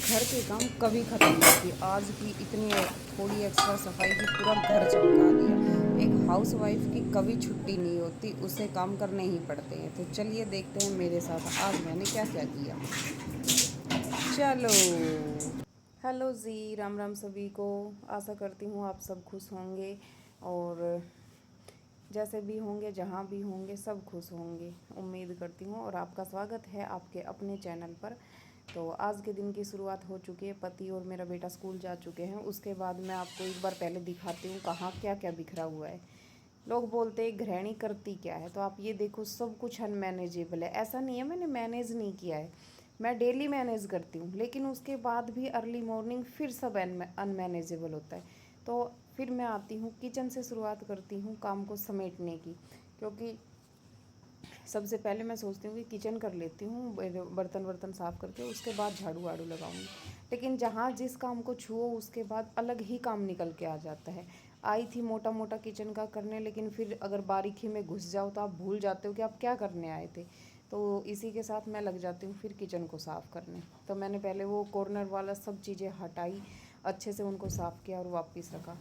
घर के काम कभी ख़त्म नहीं होती। आज की इतनी थोड़ी एक्स्ट्रा सफाई की पूरा घर चमका दिया। एक हाउस वाइफ की कभी छुट्टी नहीं होती, उसे काम करने ही पड़ते हैं। तो चलिए देखते हैं मेरे साथ आज मैंने क्या क्या किया। चलो, हेलो जी, राम राम सभी को। आशा करती हूँ आप सब खुश होंगे और जैसे भी होंगे, जहाँ भी होंगे, सब खुश होंगे उम्मीद करती हूँ। और आपका स्वागत है आपके अपने चैनल पर। तो आज के दिन की शुरुआत हो चुकी है। पति और मेरा बेटा स्कूल जा चुके हैं। उसके बाद मैं आपको एक बार पहले दिखाती हूँ कहाँ क्या क्या बिखरा हुआ है। लोग बोलते हैं गृहिणी करती क्या है, तो आप ये देखो सब कुछ अनमैनेजेबल है। ऐसा नहीं है मैंने मैनेज नहीं किया है, मैं डेली मैनेज करती हूँ, लेकिन उसके बाद भी अर्ली मॉर्निंग फिर सब अनमैनेजेबल होता है। तो फिर मैं आती हूँ किचन से शुरुआत करती हूँ काम को समेटने की, क्योंकि सबसे पहले मैं सोचती हूँ कि किचन कर लेती हूँ, बर्तन वर्तन साफ़ करके उसके बाद झाड़ू वाड़ू लगाऊंगी। लेकिन जहाँ जिस काम को छुओ उसके बाद अलग ही काम निकल के आ जाता है। आई थी मोटा मोटा किचन का करने, लेकिन फिर अगर बारीकी में घुस जाओ तो आप भूल जाते हो कि आप क्या करने आए थे। तो इसी के साथ मैं लग जाती हूँ फिर किचन को साफ़ करने। तो मैंने पहले वो कॉर्नर वाला सब चीज़ें हटाई, अच्छे से उनको साफ़ किया और वापस रखा।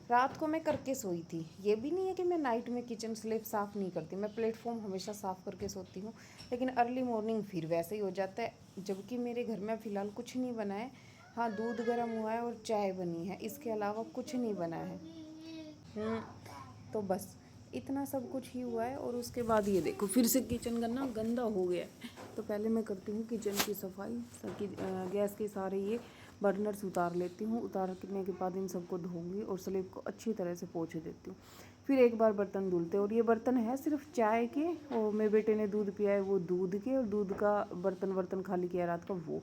रात को मैं करके सोई थी। ये भी नहीं है कि मैं नाइट में किचन स्लैब साफ़ नहीं करती, मैं प्लेटफॉर्म हमेशा साफ़ करके सोती हूँ। लेकिन अर्ली मॉर्निंग फिर वैसे ही हो जाता है, जबकि मेरे घर में फ़िलहाल कुछ नहीं बना है। हाँ, दूध गर्म हुआ है और चाय बनी है, इसके अलावा कुछ नहीं बना है। तो बस इतना सब कुछ ही हुआ है। और उसके बाद ये देखो फिर से किचन करना गंदा हो गया है। तो पहले मैं करती हूँ किचन की सफाई। गैस के सारे ये बर्नर्स उतार लेती हूँ। उतारने के बाद इन सबको धोऊंगी और स्लेब को अच्छी तरह से पोंछ देती हूँ। फिर एक बार बर्तन धुलते, और ये बर्तन है सिर्फ चाय के, और मेरे बेटे ने दूध पिया है वो दूध के, और दूध का बर्तन खाली किया रात का वो।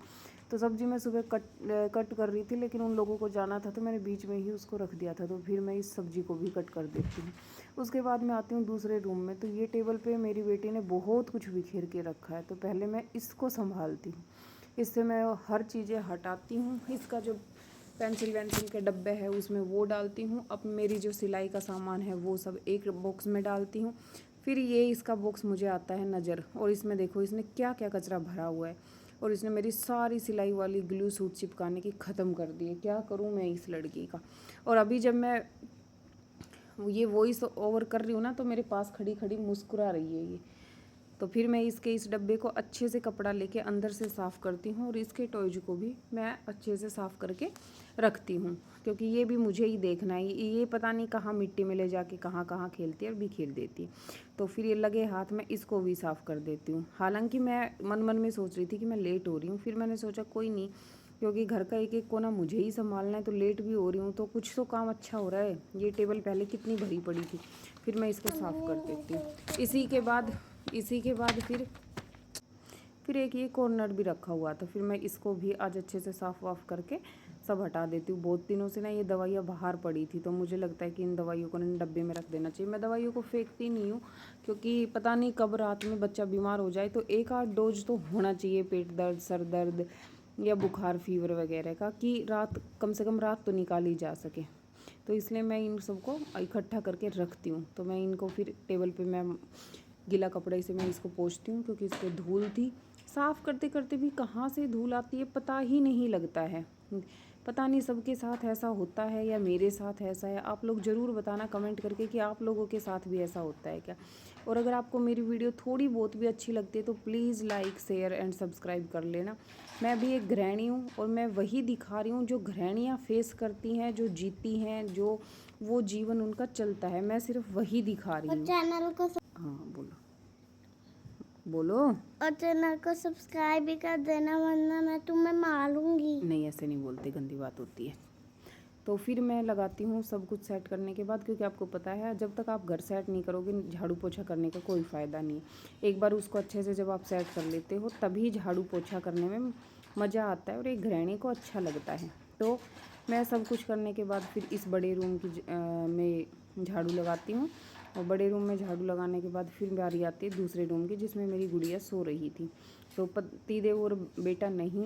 तो सब्जी मैं सुबह कट कर रही थी, लेकिन उन लोगों को जाना था तो मैंने बीच में ही उसको रख दिया था, तो फिर मैं इस सब्जी को भी कट कर देती हूँ। उसके बाद मैं आती हूँ दूसरे रूम में। तो ये टेबल पे मेरी बेटी ने बहुत कुछ बिखेर के रखा है, तो पहले मैं इसको संभालती हूँ। इससे मैं हर चीज़ें हटाती हूँ। इसका जो पेंसिल वेंसिल के डब्बे है उसमें वो डालती हूँ। अब मेरी जो सिलाई का सामान है वो सब एक बॉक्स में डालती हूँ। फिर ये इसका बॉक्स मुझे आता है नज़र, और इसमें देखो इसने क्या क्या कचरा भरा हुआ है। और इसने मेरी सारी सिलाई वाली ग्लू सूट चिपकाने की ख़त्म कर दी है। क्या करूँ मैं इस लड़की का। और अभी जब मैं ये वॉइस ओवर कर रही हूँ ना, तो मेरे पास खड़ी खड़ी मुस्कुरा रही है ये। तो फिर मैं इस डब्बे को अच्छे से कपड़ा लेके अंदर से साफ़ करती हूँ, और इसके टॉयज को भी मैं अच्छे से साफ़ करके रखती हूँ, क्योंकि ये भी मुझे ही देखना है। ये पता नहीं कहाँ मिट्टी में ले जाके कहाँ कहाँ खेलती है और बिखेर देती है। तो फिर ये लगे हाथ में इसको भी साफ़ कर देती हूँ। हालांकि मैं मन मन में सोच रही थी कि मैं लेट हो रही हूँ, फिर मैंने सोचा कोई नहीं, क्योंकि घर का एक एक कोना मुझे ही संभालना है, तो लेट भी हो रही हूँ तो कुछ तो काम अच्छा हो रहा है। ये टेबल पहले कितनी भरी पड़ी थी, फिर मैं इसको साफ़ कर देती हूँ। इसी के बाद फिर एक ये कॉर्नर भी रखा हुआ था, फिर मैं इसको भी आज अच्छे से साफ़ वाफ़ करके सब हटा देती हूँ। बहुत दिनों से ना ये दवाइयाँ बाहर पड़ी थी, तो मुझे लगता है कि इन दवाइयों को ना डब्बे में रख देना चाहिए। मैं दवाइयों को फेंकती नहीं हूँ, क्योंकि पता नहीं कब रात में बच्चा बीमार हो जाए, तो एक आध डोज तो होना चाहिए पेट दर्द, सर दर्द या बुखार फीवर वगैरह का, कि रात कम से कम रात तो निकाली जा सके। तो इसलिए मैं इन सबको इकट्ठा करके रखती हूँ। तो मैं इनको फिर टेबल पे मैं गीला कपड़े से मैं इसको पोंछती हूँ, क्योंकि इस पर धूल थी। साफ़ करते करते भी कहाँ से धूल आती है पता ही नहीं लगता है। पता नहीं सबके साथ ऐसा होता है या मेरे साथ ऐसा है। आप लोग ज़रूर बताना कमेंट करके कि आप लोगों के साथ भी ऐसा होता है क्या। और अगर आपको मेरी वीडियो थोड़ी बहुत भी अच्छी लगती है तो please like share and subscribe कर लेना। मैं भी एक गृहिणी हूँ, और मैं वही दिखा रही हूँ जो गृहिणियाँ फेस करती हैं, जो जीती हैं, जो वो जीवन उनका चलता है। मैं सिर्फ वही दिखा रही हूँ। चैनल को हाँ बोलो बोलो। और चैनल को सब्सक्राइब भी कर देना, वरना मैं तुम्हें मारूंगी। नहीं, ऐसे नहीं बोलते, गंदी बात होती है। तो फिर मैं लगाती हूँ सब कुछ सेट करने के बाद, क्योंकि आपको पता है जब तक आप घर सेट नहीं करोगे झाड़ू पोछा करने का कोई फ़ायदा नहीं है। एक बार उसको अच्छे से जब आप सेट कर लेते हो तभी झाड़ू पोछा करने में मज़ा आता है और एक गृहिणी को अच्छा लगता है। तो मैं सब कुछ करने के बाद फिर इस बड़े रूम की में झाड़ू लगाती हूँ, और बड़े रूम में झाड़ू लगाने के बाद फिर बारी आती है दूसरे रूम की, जिसमें मेरी गुड़िया सो रही थी। तो पति देव और बेटा नहीं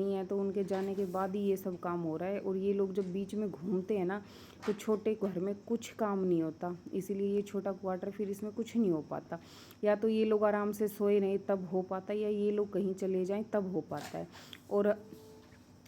है तो उनके जाने के बाद ही ये सब काम हो रहा है। और ये लोग जब बीच में घूमते हैं ना, तो छोटे घर में कुछ काम नहीं होता, इसीलिए ये छोटा क्वार्टर फिर इसमें कुछ नहीं हो पाता। या तो ये लोग आराम से सोए नहीं तब हो पाता, या ये लोग कहीं चले जाएं तब हो पाता है। और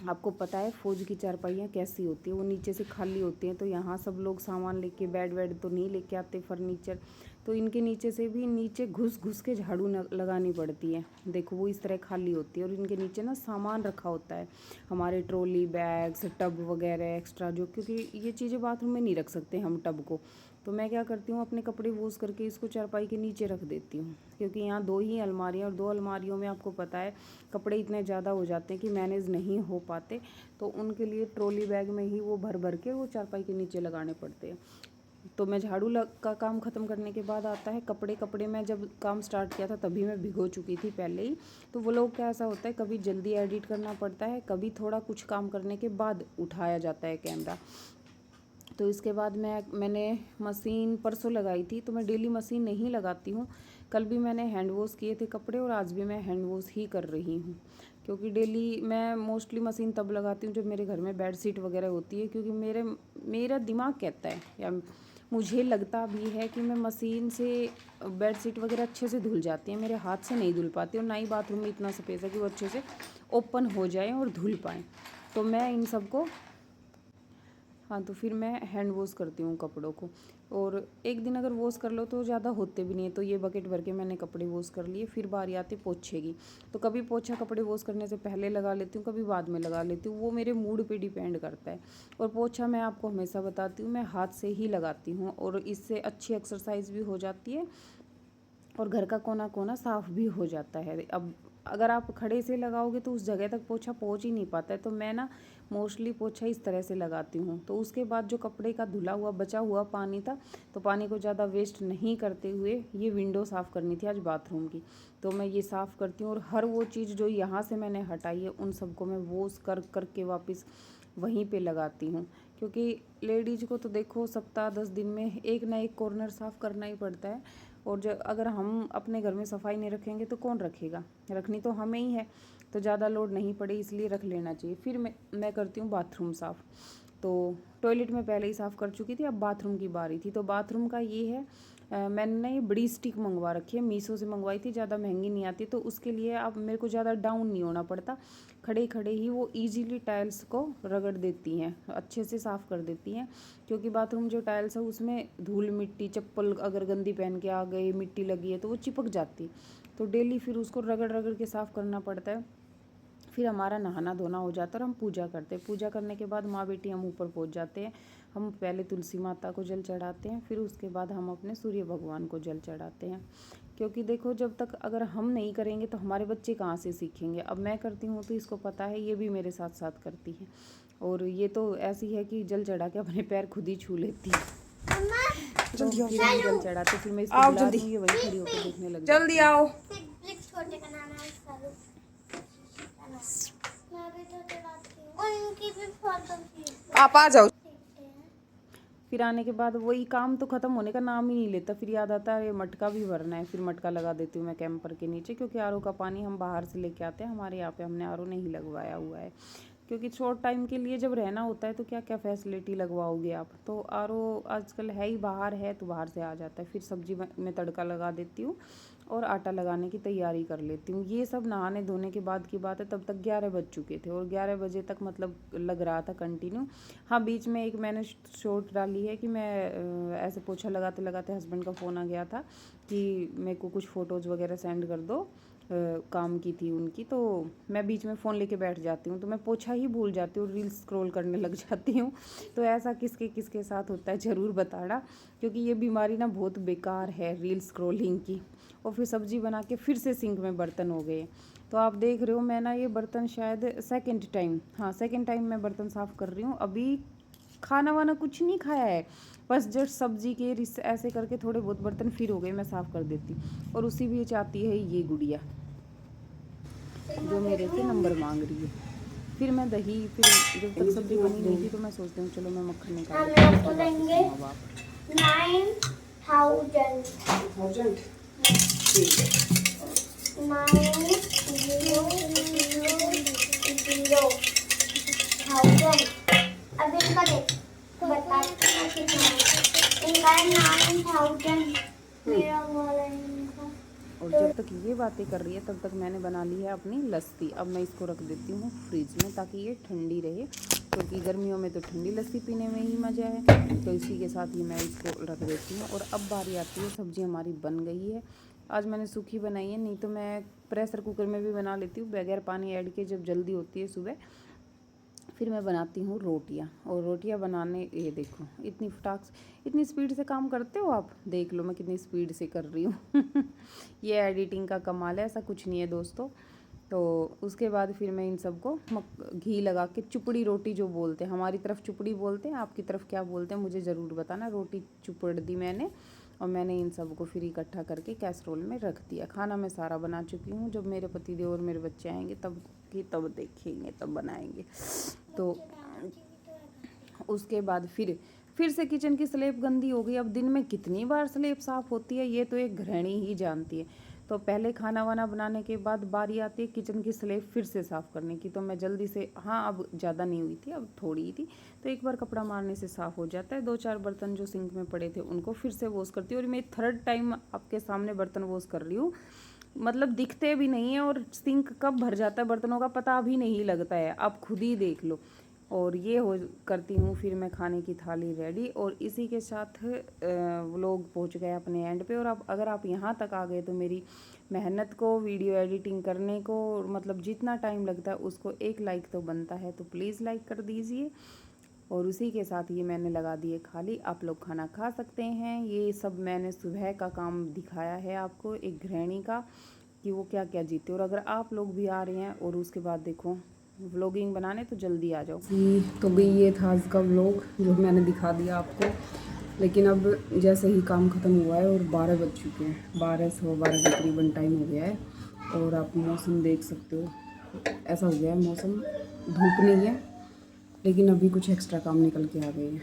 आपको पता है फौज की चारपाइयाँ कैसी होती है, वो नीचे से खाली होती हैं। तो यहाँ सब लोग सामान लेके बेड वेड तो नहीं लेके आते, फर्नीचर, तो इनके नीचे से भी नीचे घुस घुस के झाड़ू लगानी पड़ती है। देखो वो इस तरह खाली होती है और इनके नीचे ना सामान रखा होता है, हमारे ट्रॉली बैग्स टब वगैरह एक्स्ट्रा, जो क्योंकि ये चीज़ें बाथरूम में नहीं रख सकते हम टब को। तो मैं क्या करती हूँ, अपने कपड़े वॉश करके इसको चारपाई के नीचे रख देती हूँ, क्योंकि यहाँ 2 ही अलमारियाँ और 2 अलमारियों में आपको पता है कपड़े इतने ज़्यादा हो जाते हैं कि मैनेज नहीं हो पाते। तो उनके लिए ट्रॉली बैग में ही वो भर भर के वो चारपाई के नीचे लगाने पड़ते हैं। तो मैं झाड़ू का काम ख़त्म करने के बाद आता है कपड़े। कपड़े मैं जब काम स्टार्ट किया था तभी मैं भिगो चुकी थी पहले ही। तो वो लोग का ऐसा होता है, कभी जल्दी एडिट करना पड़ता है, कभी थोड़ा कुछ काम करने के बाद उठाया जाता है कैमरा। तो इसके बाद मैंने मशीन परसों लगाई थी, तो मैं डेली मशीन नहीं लगाती हूँ। कल भी मैंने हैंड वॉश किए थे कपड़े और आज भी मैं हैंड वॉश ही कर रही हूँ, क्योंकि डेली मैं मोस्टली मशीन तब लगाती हूँ जब मेरे घर में बेडशीट वगैरह होती है, क्योंकि मेरा दिमाग कहता है या मुझे लगता भी है कि मैं मशीन से बेडशीट वगैरह अच्छे से धुल जाती हैं, मेरे हाथ से नहीं धुल पाती और ना ही बाथरूम में इतना स्पेस है कि वो अच्छे से ओपन हो जाए और धुल पाएँ। तो मैं इन सबको हाँ, तो फिर मैं हैंड वॉश करती हूँ कपड़ों को। और एक दिन अगर वॉश कर लो तो ज़्यादा होते भी नहीं है। तो ये बकेट भर के मैंने कपड़े वॉश कर लिए। फिर बारी आती पोछे की, तो कभी पोछा कपड़े वॉश करने से पहले लगा लेती हूँ, कभी बाद में लगा लेती हूँ, वो मेरे मूड पे डिपेंड करता है। और पोछा मैं आपको हमेशा बताती हूँ, मैं हाथ से ही लगाती हूँ और इससे अच्छी एक्सरसाइज भी हो जाती है और घर का कोना कोना साफ़ भी हो जाता है। अब अगर आप खड़े से लगाओगे तो उस जगह तक पोछा पहुँच ही नहीं पाता है। तो मैं ना मोस्टली पोछा इस तरह से लगाती हूँ। तो उसके बाद जो कपड़े का धुला हुआ बचा हुआ पानी था, तो पानी को ज़्यादा वेस्ट नहीं करते हुए ये विंडो साफ़ करनी थी आज बाथरूम की, तो मैं ये साफ़ करती हूँ। और हर वो चीज़ जो यहाँ से मैंने हटाई है उन सबको मैं वॉश कर के वापस वहीं पे लगाती हूँ, क्योंकि लेडीज को तो देखो सप्ताह 10 दिन में एक ना एक कॉर्नर साफ़ करना ही पड़ता है। और जब अगर हम अपने घर में सफाई नहीं रखेंगे तो कौन रखेगा, रखनी तो हमें ही है। तो ज़्यादा लोड नहीं पड़े इसलिए रख लेना चाहिए। फिर मैं करती हूँ बाथरूम साफ़। तो टॉयलेट में पहले ही साफ़ कर चुकी थी, अब बाथरूम की बारी थी। तो बाथरूम का ये है, मैंने ना ये बड़ी स्टिक मंगवा रखी है, मीशो से मंगवाई थी, ज़्यादा महंगी नहीं आती। तो उसके लिए अब मेरे को ज़्यादा डाउन नहीं होना पड़ता, खड़े खड़े ही वो इजीली टाइल्स को रगड़ देती हैं, अच्छे से साफ़ कर देती हैं। क्योंकि बाथरूम जो टाइल्स है उसमें धूल मिट्टी, चप्पल अगर गंदी पहन के आ गई, मिट्टी लगी है तो वो चिपक जाती। तो डेली फिर उसको रगड़ रगड़ के साफ़ करना पड़ता है। फिर हमारा नहाना धोना हो जाता है और हम पूजा करते हैं। पूजा करने के बाद माँ बेटी हम ऊपर पहुँच जाते हैं। हम पहले तुलसी माता को जल चढ़ाते हैं, फिर उसके बाद हम अपने सूर्य भगवान को जल चढ़ाते हैं। क्योंकि देखो जब तक अगर हम नहीं करेंगे तो हमारे बच्चे कहाँ से सीखेंगे। अब मैं करती हूँ तो इसको पता है, ये भी मेरे साथ साथ करती है। और ये तो ऐसी है कि जल चढ़ा के अपने पैर खुद ही छू लेती है। तो फिर हम जल चढ़ाते, फिर मैं इसको बुला दूँगी, वही खड़ी होकर देखने लग जल्दी आओ। आप आ जाओ। फिर आने के बाद वही काम तो ख़त्म होने का नाम ही नहीं लेता। फिर याद आता है ये मटका भी भरना है, फिर मटका लगा देती हूँ मैं कैंपर के नीचे, क्योंकि आरओ का पानी हम बाहर से लेके आते हैं। हमारे यहाँ पे हमने आरओ नहीं लगवाया हुआ है, क्योंकि शॉर्ट टाइम के लिए जब रहना होता है तो क्या क्या फैसिलिटी लगवाओगे आप। तो आरओ आजकल है ही बाहर है, तो बाहर से आ जाता है। फिर सब्जी में तड़का लगा देती हूँ और आटा लगाने की तैयारी कर लेती हूँ। ये सब नहाने धोने के बाद की बात है, तब तक 11 बज चुके थे और 11 बजे तक मतलब लग रहा था कंटिन्यू। हाँ, बीच में एक मैंने शॉर्ट डाली है कि मैं ऐसे पोछा लगाते लगाते हस्बैंड का फ़ोन आ गया था कि मेरे को कुछ फ़ोटोज़ वगैरह सेंड कर दो, काम की थी उनकी। तो मैं बीच में फ़ोन लेके बैठ जाती हूँ, तो मैं पोछा ही भूल जाती हूँ, रील्स स्क्रॉल करने लग जाती हूँ। तो ऐसा किसके किसके साथ होता है ज़रूर बताना, क्योंकि ये बीमारी ना बहुत बेकार है रील्स स्क्रॉलिंग की। और फिर सब्ज़ी बना के फिर से सिंक में बर्तन हो गए। तो आप देख रहे हो मैं ना ये बर्तन शायद सेकंड टाइम मैं बर्तन साफ़ कर रही हूँ। अभी खाना वाना कुछ नहीं खाया है, बस जस्ट सब्जी के ऐसे करके थोड़े बहुत बर्तन फिर हो गए, मैं साफ़ कर देती। और उसी बीच आती है ये गुड़िया जो मेरे से नंबर मांग रही है। फिर मैं दही, फिर जब तक सब्जी बनी नहीं थी तो मैं सोचती हूँ चलो मैं मक्खन निकाल लेती हूँ। 9,000 अब इनका देख बता कितना, इनका 9,000 मेरा वाला इनका। और जब तक ये बातें कर रही है तब तक मैंने बना ली है अपनी लस्सी। अब मैं इसको रख देती हूँ फ्रिज में ताकि ये ठंडी रहे, क्योंकि गर्मियों में तो ठंडी लस्सी पीने में ही मज़ा है। तो इसी के साथ ही मैं इसको रख देती हूँ। और अब बारी आती है, सब्ज़ी हमारी बन गई है। आज मैंने सूखी बनाई है, नहीं तो मैं प्रेशर कुकर में भी बना लेती हूँ बगैर पानी ऐड के, जब जल्दी होती है सुबह। फिर मैं बनाती हूँ रोटियाँ, और रोटियाँ बनाने ये देखो इतनी फटाक से, इतनी स्पीड से काम करते हो आप, देख लो मैं कितनी स्पीड से कर रही हूँ। ये एडिटिंग का कमाल है, ऐसा कुछ नहीं है दोस्तों। तो उसके बाद फिर मैं इन सबको घी लगा के, चुपड़ी रोटी जो बोलते हैं, हमारी तरफ चुपड़ी बोलते हैं, आपकी तरफ क्या बोलते हैं मुझे ज़रूर बताना। रोटी चुपड़ दी मैंने, और मैंने इन सबको फिर इकट्ठा करके कैसरोल में रख दिया। खाना मैं सारा बना चुकी हूँ, जब मेरे पतिदेव और मेरे बच्चे आएंगे तब देखेंगे, तब बनाएंगे। तो उसके बाद फिर से किचन की स्लेब गंदी हो गई। अब दिन में कितनी बार स्लेब साफ़ होती है ये तो एक गृहिणी ही जानती है। तो पहले खाना वाना बनाने के बाद बारी आती है किचन की स्लेब फिर से साफ़ करने की। तो मैं जल्दी से, हाँ अब ज़्यादा नहीं हुई थी, अब थोड़ी ही थी, तो एक बार कपड़ा मारने से साफ़ हो जाता है। 2-4 बर्तन जो सिंक में पड़े थे उनको फिर से वॉश करती हूँ। और मैं 3rd टाइम आपके सामने बर्तन वॉश कर रही हूँ, मतलब दिखते भी नहीं है, और सिंक कब भर जाता है बर्तनों का पता भी नहीं लगता है, आप खुद ही देख लो। और ये हो करती हूँ फिर मैं खाने की थाली रेडी। और इसी के साथ व्लॉग पहुँच गए अपने एंड पे। और अब अगर आप यहाँ तक आ गए तो मेरी मेहनत को, वीडियो एडिटिंग करने को, मतलब जितना टाइम लगता है उसको एक लाइक तो बनता है, तो प्लीज़ लाइक कर दीजिए। और उसी के साथ ये मैंने लगा दिए खाली, आप लोग खाना खा सकते हैं। ये सब मैंने सुबह का काम दिखाया है आपको, एक गृहिणी का, कि वो क्या क्या जीते। और अगर आप लोग भी आ रहे हैं और उसके बाद देखो व्लॉगिंग बनाने, तो जल्दी आ जाओ। तो भी ये था आज का व्लॉग जो मैंने दिखा दिया आपको। लेकिन अब जैसे ही काम ख़त्म हुआ है और 12 बज चुके हैं, 12 सवा 12 के करीबन टाइम हो गया है। और आप मौसम देख सकते हो, ऐसा हो गया है मौसम, धूप नहीं है, लेकिन अभी कुछ एक्स्ट्रा काम निकल के आ गए हैं,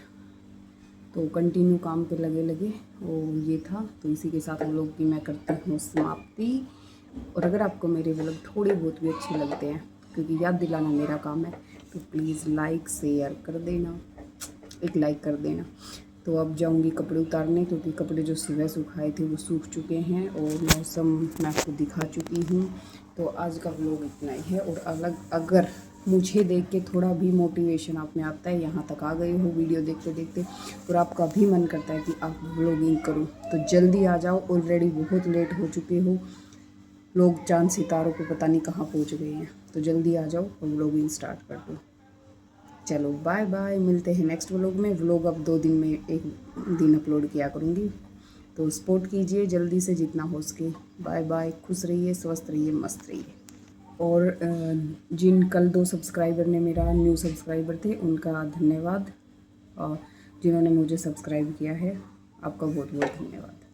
तो कंटिन्यू काम पे लगे। और ये था, तो इसी के साथ व्लॉग की मैं करती हूँ समाप्ति। और अगर आपको मेरे व्लॉग थोड़े बहुत भी अच्छे लगते हैं, क्योंकि याद दिलाना मेरा काम है, तो प्लीज़ लाइक शेयर कर देना, एक लाइक कर देना। तो अब जाऊंगी कपड़े उतारने, क्योंकि कपड़े जो सुबह सुखाए थे वो सूख चुके हैं, और मौसम मैं आपको दिखा चुकी हूँ। तो आज का व्लॉग इतना ही है। और अगर मुझे देख के थोड़ा भी मोटिवेशन आप में आता है, यहाँ तक आ गए हो वीडियो देखते देखते, और आपका भी मन करता है कि आप व्लॉगिंग करो, तो जल्दी आ जाओ। ऑलरेडी बहुत लेट हो चुके हो, लोग चांद सितारों पे पता नहीं कहाँ पहुँच गए हैं, तो जल्दी आ जाओ और व्लॉगिंग स्टार्ट कर दो। चलो बाय बाय, मिलते हैं नेक्स्ट व्लॉग में। व्लॉग अब 2 दिन में एक दिन अपलोड किया करूँगी, तो सपोर्ट कीजिए जल्दी से जितना हो सके। बाय बाय, खुश रहिए, स्वस्थ रहिए, मस्त रहिए। और जिन कल 2 सब्सक्राइबर ने, मेरा न्यू सब्सक्राइबर थे, उनका धन्यवाद। और जिन्होंने मुझे सब्सक्राइब किया है, आपका बहुत बहुत धन्यवाद।